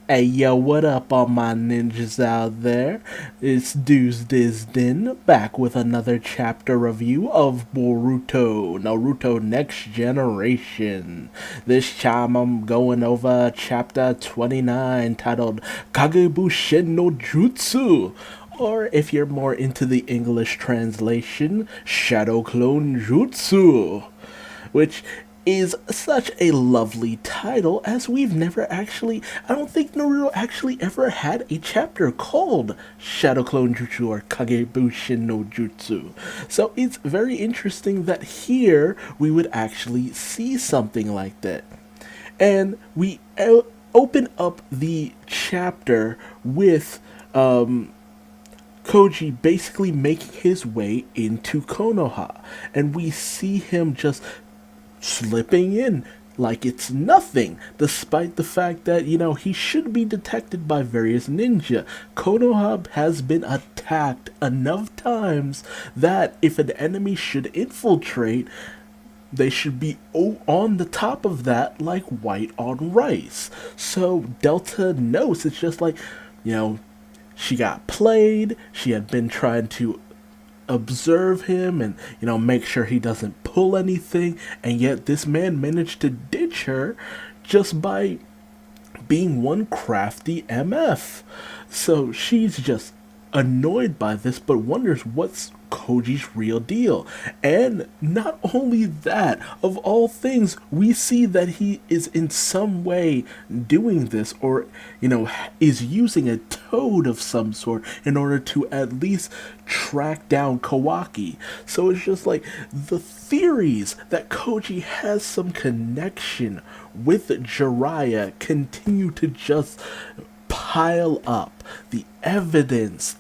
Hey yo, what up all my ninjas out there? It's Duuz-Diz-Din back with another chapter review of Boruto Next Generation. This time I'm going over chapter 29 titled Kage Bunshin no Jutsu. Or if you're more into the English translation, Shadow Clone Jutsu, which is such a lovely title as we've never actually, I don't think Naruto actually ever had a chapter called Shadow Clone Jutsu or Kage Bunshin no Jutsu. So it's very interesting that here we would actually see something like that. And we open up the chapter with Koji basically making his way into Konoha, and we see him just slipping in like it's nothing, despite the fact that, he should be detected by various ninja. Konoha has been attacked enough times that if an enemy should infiltrate, they should be on the top of that like white on rice. So Delta knows it's just like, you know, she got played. She had been trying to observe him and make sure he doesn't pull anything, and yet this man managed to ditch her just by being one crafty MF. So she's just annoyed by this but wonders what's Koji's real deal. And not only that, of all things, we see that he is in some way doing this, or, is using a toad of some sort in order to at least track down Kawaki. So it's just like the theories that Koji has some connection with Jiraiya continue to just pile up. The evidence,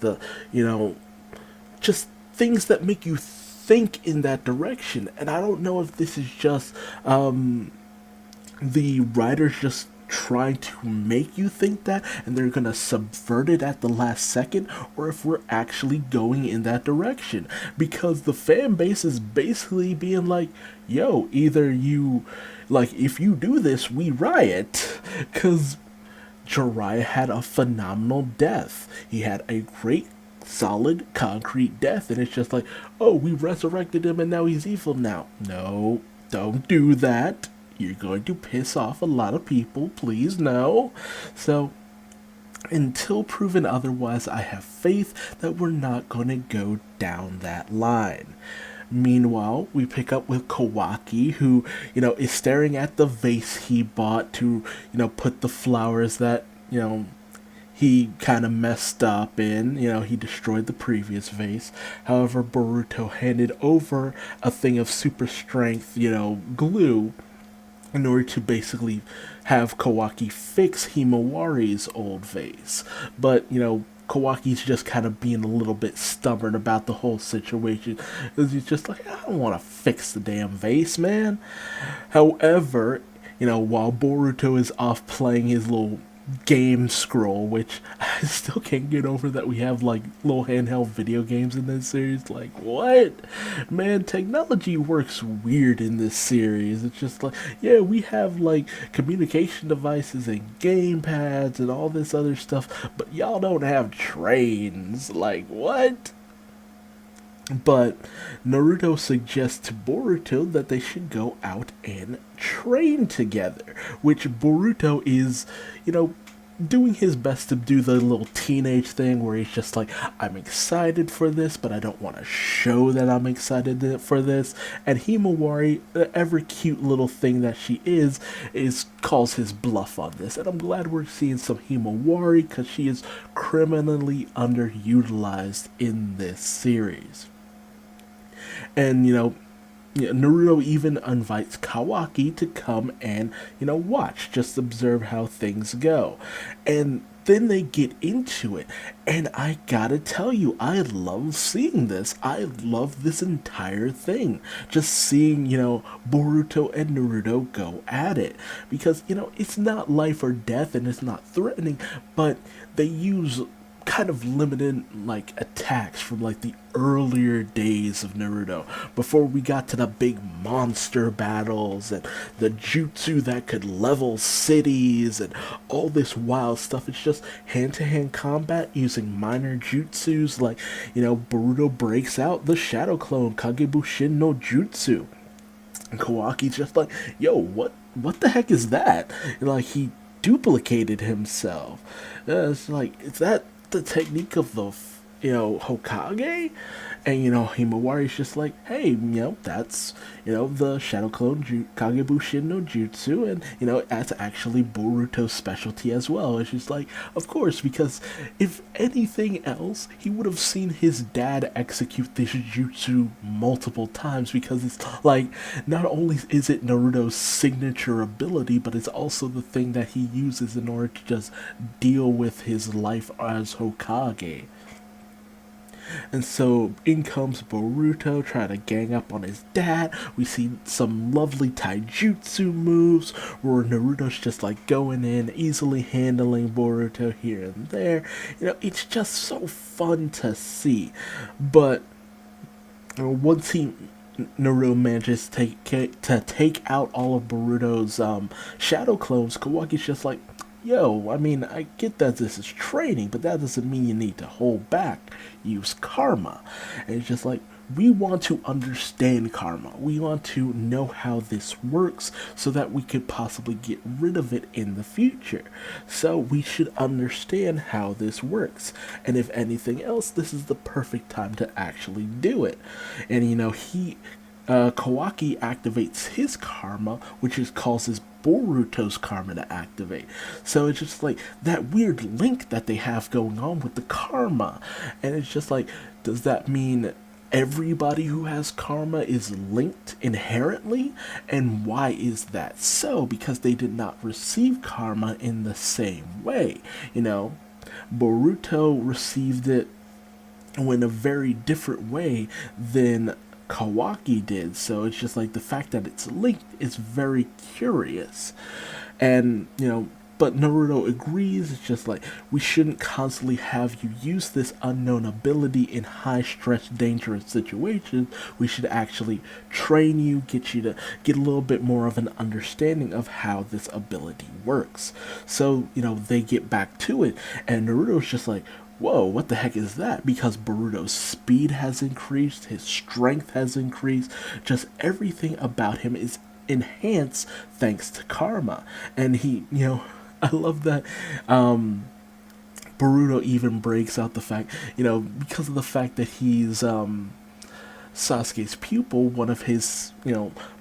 just things that make you think in that direction. And I don't know if this is just the writers just trying to make you think that and they're gonna subvert it at the last second, or if we're actually going in that direction, because the fan base is basically being like, yo, either you, like, if you do this we riot, because Jiraiya had a phenomenal death. He had a great solid concrete death, and it's just like, oh, we resurrected him and now he's evil now. No, don't do that. You're going to piss off a lot of people. Please, no. So until proven otherwise, I have faith that we're not going to go down that line. Meanwhile, we pick up with Kawaki, who, is staring at the vase he bought to, put the flowers that, he kind of messed up in. He destroyed the previous vase. However, Boruto handed over a thing of super strength, glue in order to basically have Kawaki fix Himawari's old vase. But, Kawaki's just kind of being a little bit stubborn about the whole situation. He's just like, I don't want to fix the damn vase, man. However, while Boruto is off playing his little game scroll, which I still can't get over that we have like little handheld video games in this series. Like, what? Man, technology works weird in this series. It's just like, yeah, we have like communication devices and game pads and all this other stuff, but y'all don't have trains. Like, what? But Naruto suggests to Boruto that they should go out and train together, which Boruto is, doing his best to do the little teenage thing where he's just like, I'm excited for this, but I don't want to show that I'm excited for this. And Himawari, the ever cute little thing that she is calls his bluff on this. And I'm glad we're seeing some Himawari, because she is criminally underutilized in this series. And, Naruto even invites Kawaki to come and, watch, just observe how things go. And then they get into it. And I gotta tell you, I love seeing this. I love this entire thing. Just seeing, Boruto and Naruto go at it. Because, it's not life or death and it's not threatening, but they use kind of limited like attacks from like the earlier days of Naruto before we got to the big monster battles and the jutsu that could level cities and all this wild stuff. It's just hand-to-hand combat using minor jutsus like, Boruto breaks out the shadow clone Kage Bunshin no Jutsu. And Kawaki's just like, yo, what the heck is that? And like he duplicated himself. It's like, is that the technique of the Hokage? And Himawari's just like, hey, that's the Shadow Clone Kage Bunshin no Jutsu, and that's actually Boruto's specialty as well. It's just like, of course, because if anything else, he would have seen his dad execute this jutsu multiple times, because it's like, not only is it Naruto's signature ability, but it's also the thing that he uses in order to just deal with his life as Hokage. And so in comes Boruto trying to gang up on his dad. We see some lovely taijutsu moves where Naruto's just like going in, easily handling Boruto here and there. It's just so fun to see. But once Naruto manages to take out all of Boruto's shadow clones, Kawaki's just like, yo, I mean, I get that this is training, but that doesn't mean you need to hold back. Use karma. And it's just like, we want to understand karma. We want to know how this works so that we could possibly get rid of it in the future. So we should understand how this works. And if anything else, this is the perfect time to actually do it. And Kawaki activates his karma, which causes Boruto's karma to activate. So it's just like that weird link that they have going on with the karma. And it's just like, does that mean everybody who has karma is linked inherently? And why is that so? Because they did not receive karma in the same way. Boruto received it in a very different way than Kawaki did. So it's just like the fact that it's linked is very curious. And but Naruto agrees. It's just like, we shouldn't constantly have you use this unknown ability in high stress, dangerous situations. We should actually train you, get you to get a little bit more of an understanding of how this ability works. So they get back to it, and Naruto's just like, whoa, what the heck is that? Because Boruto's speed has increased, his strength has increased, just everything about him is enhanced thanks to karma. And I love that Boruto even breaks out the fact, because of the fact that he's Sasuke's pupil, one of his,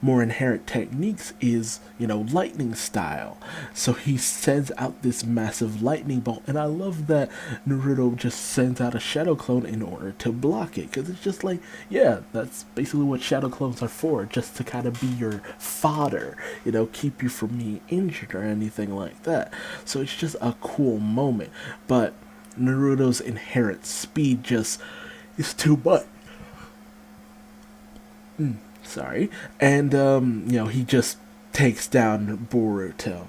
more inherent techniques is, lightning style. So he sends out this massive lightning bolt, and I love that Naruto just sends out a shadow clone in order to block it, because it's just like, yeah, that's basically what shadow clones are for, just to kind of be your fodder, keep you from being injured or anything like that. So it's just a cool moment, but Naruto's inherent speed just is too much. Sorry. And, he just takes down Boruto.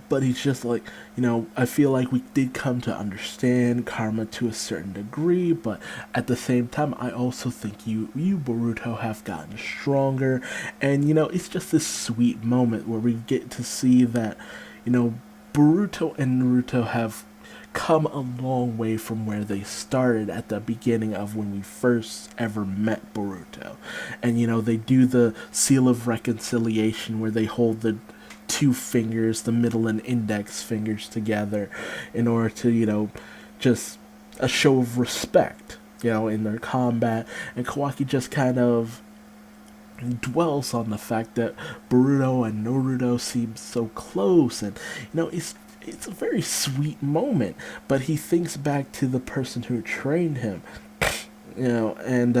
But he's just like, I feel like we did come to understand karma to a certain degree, but at the same time, I also think you Boruto, have gotten stronger. And, it's just this sweet moment where we get to see that, Boruto and Naruto have come a long way from where they started at the beginning of when we first ever met Boruto. And they do the seal of reconciliation where they hold the two fingers, the middle and index fingers, together in order to just a show of respect in their combat. And Kawaki just kind of dwells on the fact that Boruto and Naruto seem so close, and it's a very sweet moment, but he thinks back to the person who trained him, and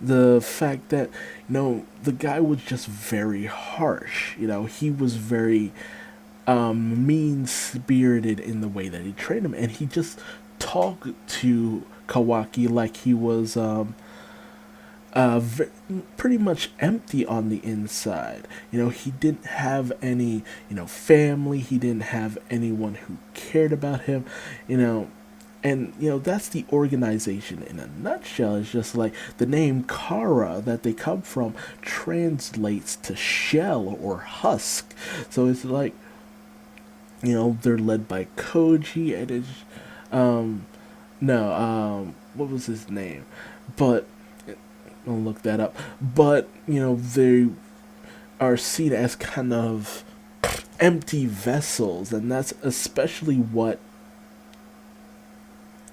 the fact that, the guy was just very harsh, he was very mean-spirited in the way that he trained him, and he just talked to Kawaki like he was, pretty much empty on the inside. He didn't have any, family. He didn't have anyone who cared about him. You know, and that's the organization in a nutshell. It's just like the name Kara that they come from translates to shell or husk. So it's like they're led by Koji, and it's no what was his name, but I'll look that up. But they are seen as kind of empty vessels, and that's especially what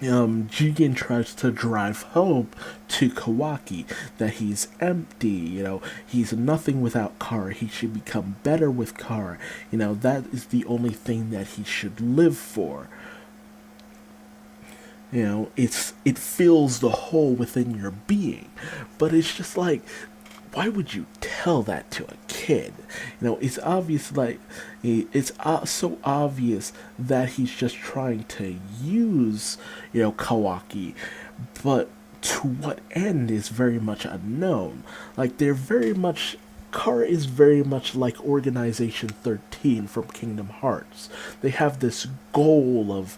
Jigen tries to drive home to Kawaki, that he's empty, he's nothing without Kara, he should become better with Kara, that is the only thing that he should live for. It fills the hole within your being, but it's just like, why would you tell that to a kid? It's obvious, like, it's so obvious that he's just trying to use, Kawaki, but to what end is very much unknown. Like, Kara is very much like Organization 13 from Kingdom Hearts. They have this goal of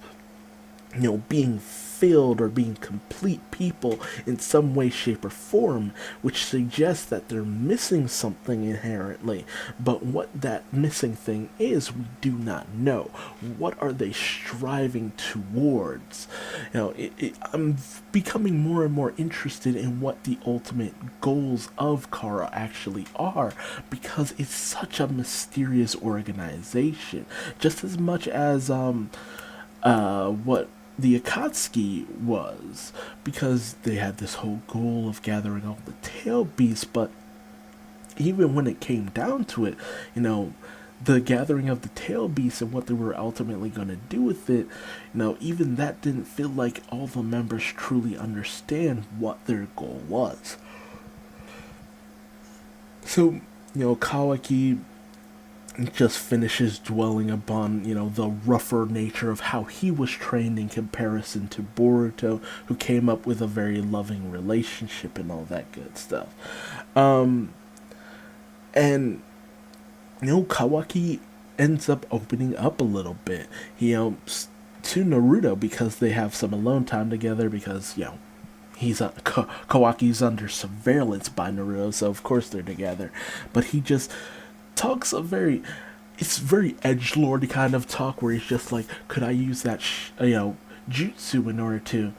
being filled or being complete people in some way, shape, or form, which suggests that they're missing something inherently. But what that missing thing is, we do not know. What are they striving towards? I'm becoming more and more interested in what the ultimate goals of Kara actually are, because it's such a mysterious organization. Just as much as what the Akatsuki was, because they had this whole goal of gathering all the tail beasts, but even when it came down to it, the gathering of the tail beasts and what they were ultimately going to do with it, even that didn't feel like all the members truly understand what their goal was. So, Kawaki just finishes dwelling upon, the rougher nature of how he was trained in comparison to Boruto, who came up with a very loving relationship and all that good stuff. And, Kawaki ends up opening up a little bit, to Naruto, because they have some alone time together, because, Kawaki's under surveillance by Naruto, so of course they're together. But he just talks it's very edgelord kind of talk, where he's just like, could I use that jutsu in order to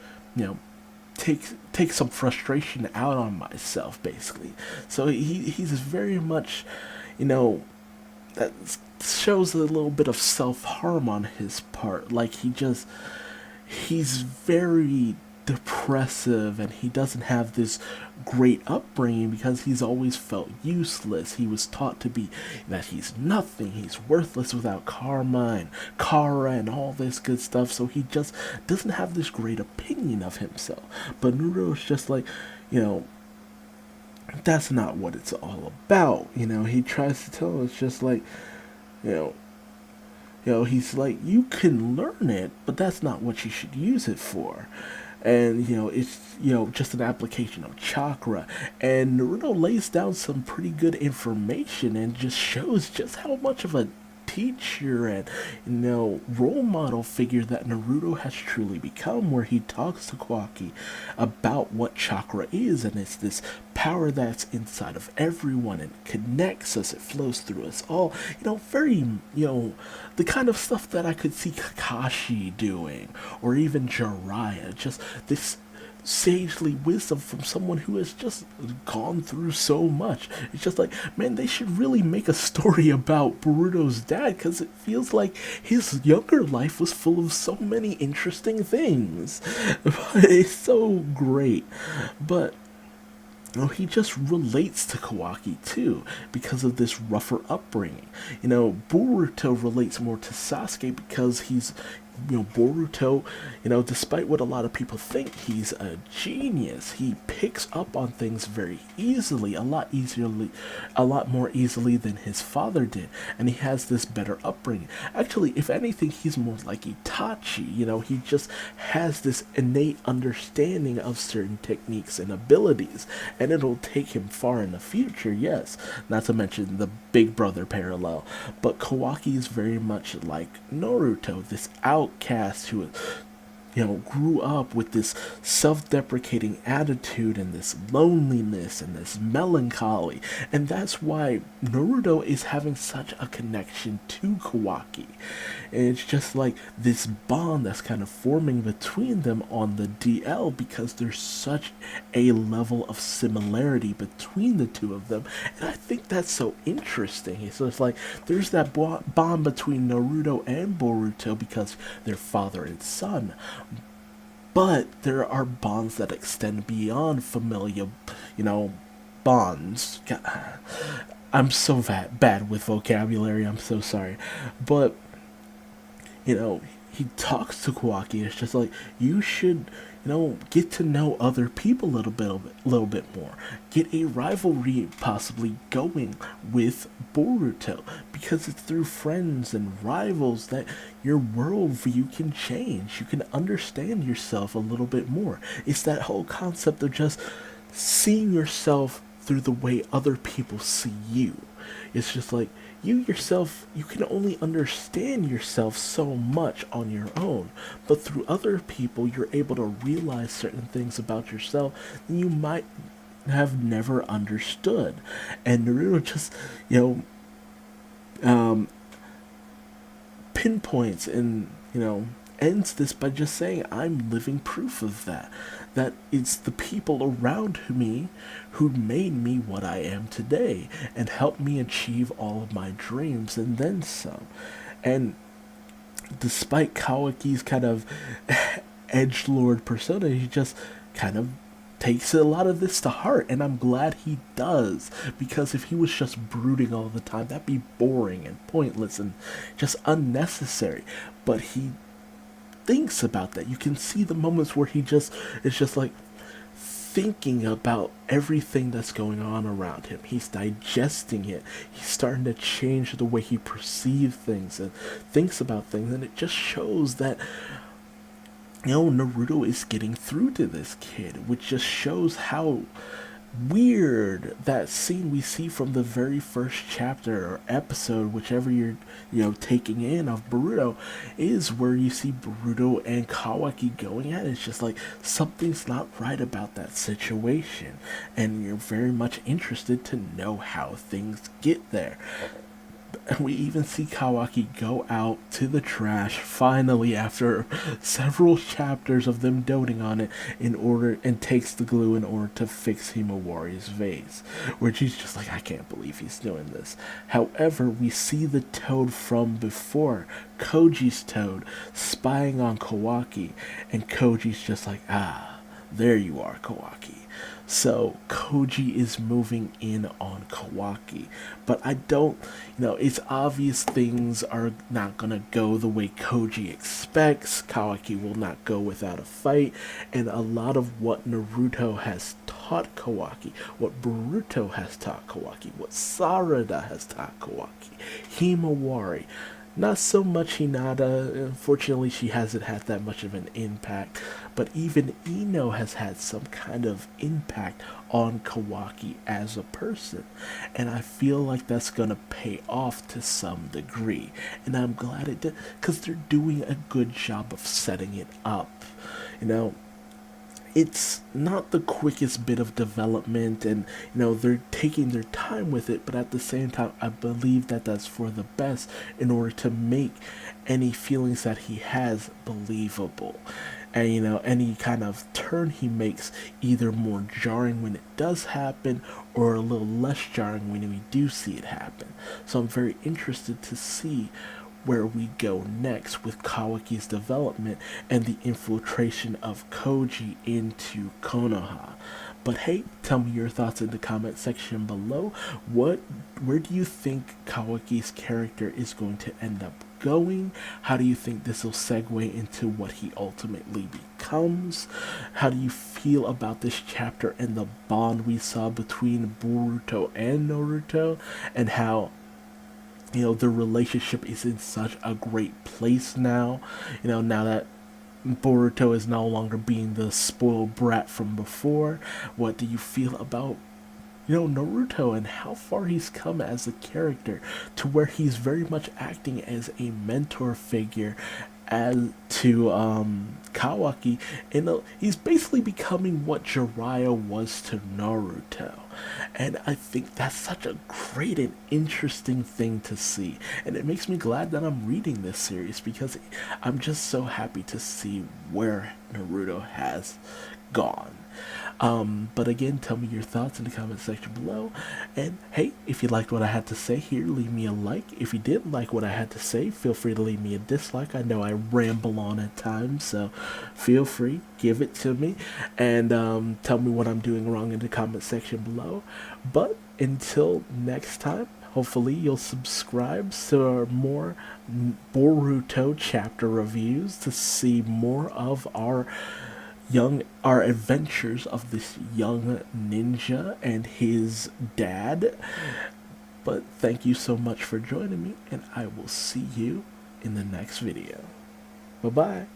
take some frustration out on myself, basically. So he's very much, that shows a little bit of self-harm on his part. Like, he's very depressive, and he doesn't have this great upbringing because he's always felt useless. He was taught to be that he's nothing, he's worthless without karma and Kara and all this good stuff, so he just doesn't have this great opinion of himself. But Naruto's just like, that's not what it's all about. He tries to tell him, it's just like, he's like, you can learn it, but that's not what you should use it for. And, it's, just an application of chakra. And Naruto lays down some pretty good information and just shows just how much of a teacher and, role model figure that Naruto has truly become, where he talks to Kawaki about what chakra is, and it's this power that's inside of everyone and connects us, it flows through us all. Very, the kind of stuff that I could see Kakashi doing, or even Jiraiya, just this sagely wisdom from someone who has just gone through so much. It's just like, man, they should really make a story about Boruto's dad, because it feels like his younger life was full of so many interesting things. It's so great. But he just relates to Kawaki too, because of this rougher upbringing. Boruto relates more to Sasuke because he's Boruto, despite what a lot of people think, he's a genius. He picks up on things very easily, a lot more easily than his father did, and he has this better upbringing. Actually, if anything, he's more like Itachi. He just has this innate understanding of certain techniques and abilities, and it'll take him far in the future. Yes, not to mention the Big Brother parallel, but Kawaki is very much like Naruto, this outcast who grew up with this self-deprecating attitude and this loneliness and this melancholy. And that's why Naruto is having such a connection to Kawaki. And it's just like this bond that's kind of forming between them on the DL, because there's such a level of similarity between the two of them. And I think that's so interesting. So it's like there's that bond between Naruto and Boruto because they're father and son. But there are bonds that extend beyond familial, bonds. God, I'm so bad with vocabulary. I'm so sorry. But, he talks to Kawaki. It's just like, you should, get to know other people a little bit more. Get a rivalry possibly going with Boruto, because it's through friends and rivals that your worldview can change. You can understand yourself a little bit more. It's that whole concept of just seeing yourself through the way other people see you. It's just like, you yourself, you can only understand yourself so much on your own, but through other people, you're able to realize certain things about yourself that you might have never understood. And Naruto just, pinpoints and, ends this by just saying, I'm living proof of that. That it's the people around me who made me what I am today and helped me achieve all of my dreams and then some. And despite Kawaki's kind of edgelord persona, he just kind of takes a lot of this to heart, and I'm glad he does, because if he was just brooding all the time, that'd be boring and pointless and just unnecessary. But he thinks about that. You can see the moments where it's just like thinking about everything that's going on around him. He's digesting it. He's starting to change the way he perceives things and thinks about things, and it just shows that Naruto is getting through to this kid, which just shows how weird that scene we see from the very first chapter or episode, whichever you're taking in, of Boruto, is where you see Boruto and Kawaki going at it. It's just like something's not right about that situation, and you're very much interested to know how things get there. And we even see Kawaki go out to the trash finally after several chapters of them doting on it and takes the glue in order to fix Himawari's vase, where she's just like, I can't believe he's doing this. However, we see the toad from before, Koji's toad, spying on Kawaki, and Koji's just like, there you are, Kawaki. So Koji is moving in on Kawaki, but I don't, it's obvious things are not gonna go the way Koji expects. Kawaki will not go without a fight, and a lot of what Naruto has taught Kawaki, what Boruto has taught Kawaki, what Sarada has taught Kawaki, Himawari, not so much Hinata. Unfortunately, she hasn't had that much of an impact. But even Ino has had some kind of impact on Kawaki as a person. And I feel like that's going to pay off to some degree. And I'm glad it did, because they're doing a good job of setting it up. It's not the quickest bit of development, and they're taking their time with it, but at the same time I believe that that's for the best in order to make any feelings that he has believable. And any kind of turn he makes either more jarring when it does happen, or a little less jarring when we do see it happen. So I'm very interested to see where we go next with Kawaki's development and the infiltration of Koji into Konoha. But hey, tell me your thoughts in the comment section below. Where do you think Kawaki's character is going to end up going? How do you think this will segue into what he ultimately becomes? How do you feel about this chapter and the bond we saw between Boruto and Naruto, and how the relationship is in such a great place now, now that Boruto is no longer being the spoiled brat from before? What do you feel about Naruto and how far he's come as a character, to where he's very much acting as a mentor figure as to Kawaki, and he's basically becoming what Jiraiya was to Naruto. And I think that's such a great and interesting thing to see, and it makes me glad that I'm reading this series, because I'm just so happy to see where Naruto has gone. But again, tell me your thoughts in the comment section below. And hey, if you liked what I had to say here, leave me a like. If you didn't like what I had to say, feel free to leave me a dislike. I know I ramble on at times, so feel free, give it to me, and tell me what I'm doing wrong in the comment section below. But until next time, hopefully you'll subscribe to more Boruto chapter reviews to see more of our adventures of this young ninja and his dad. But thank you so much for joining me, and I will see you in the next video. Bye bye.